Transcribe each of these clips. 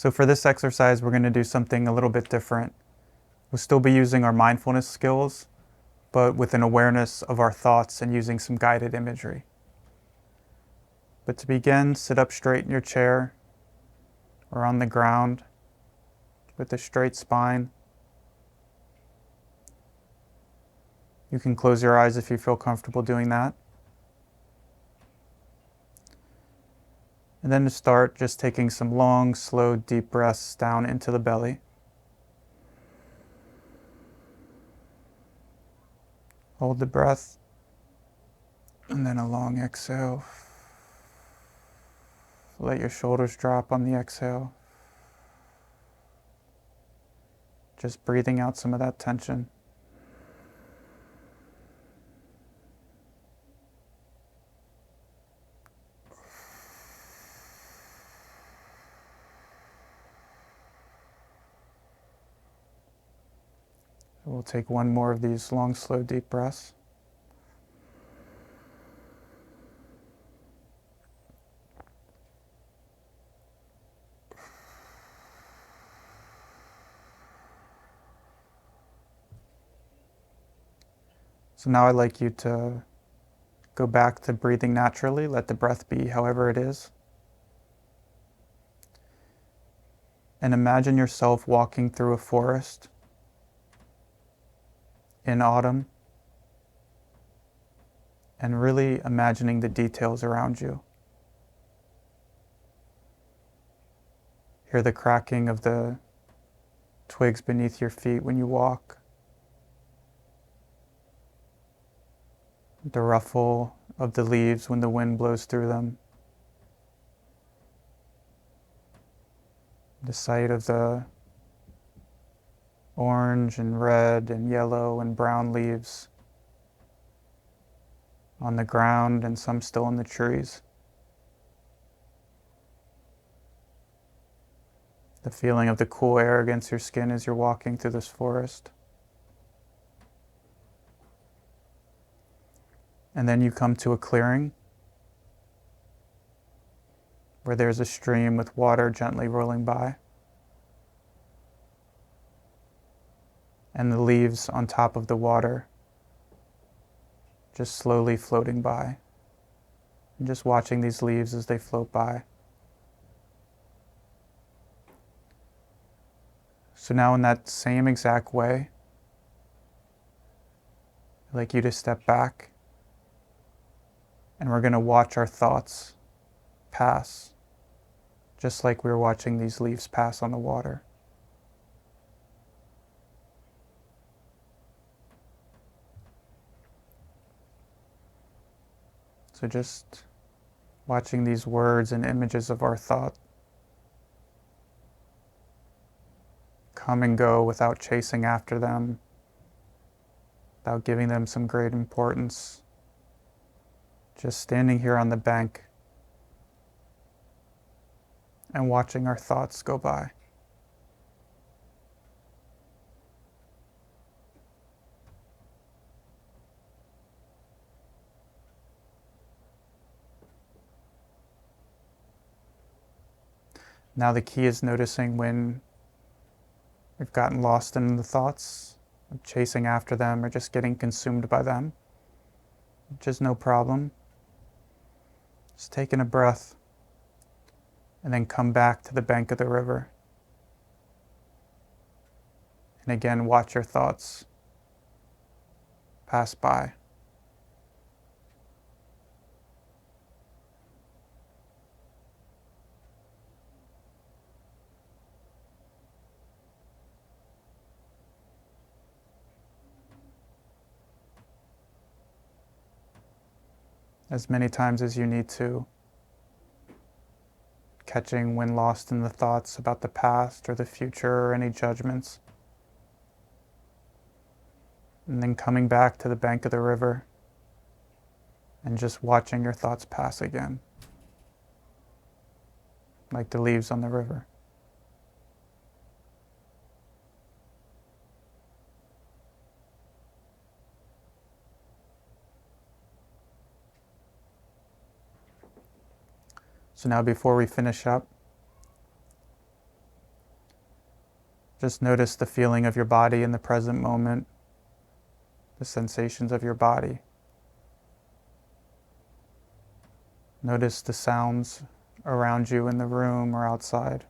So for this exercise, we're going to do something a little bit different. We'll still be using our mindfulness skills, but with an awareness of our thoughts and using some guided imagery. But to begin, sit up straight in your chair or on the ground with a straight spine. You can close your eyes if you feel comfortable doing that. And then to start, just taking some long, slow, deep breaths down into the belly. Hold the breath, and then a long exhale. Let your shoulders drop on the exhale. Just breathing out some of that tension. We'll take one more of these long, slow, deep breaths. So now I'd like you to go back to breathing naturally. Let the breath be however it is. And imagine yourself walking through a forest in autumn, and really imagining the details around you. Hear the cracking of the twigs beneath your feet when you walk, the ruffle of the leaves when the wind blows through them, the sight of the orange and red and yellow and brown leaves on the ground and some still in the trees. The feeling of the cool air against your skin as you're walking through this forest. And then you come to a clearing where there's a stream with water gently rolling by. And the leaves on top of the water just slowly floating by. And just watching these leaves as they float by. So now in that same exact way, I'd like you to step back, and we're going to watch our thoughts pass, just like we were watching these leaves pass on the water. So just watching these words and images of our thought come and go without chasing after them, without giving them some great importance. Just standing here on the bank and watching our thoughts go by. Now the key is noticing when we've gotten lost in the thoughts, chasing after them or just getting consumed by them, which is no problem. Just taking a breath and then come back to the bank of the river. And again, watch your thoughts pass by. As many times as you need to, catching when lost in the thoughts about the past or the future or any judgments. And then coming back to the bank of the river and just watching your thoughts pass again, like the leaves on the river. So now before we finish up, Just notice the feeling of your body in the present moment, the sensations of your body. Notice the sounds around you in the room or outside.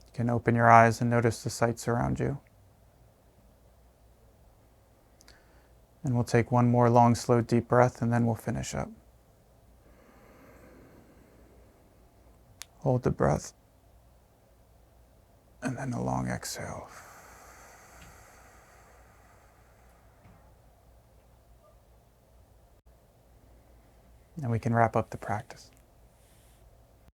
You can open your eyes and notice the sights around you. And we'll take one more long, slow, deep breath, and then we'll finish up. Hold the breath. And then a long exhale. And we can wrap up the practice.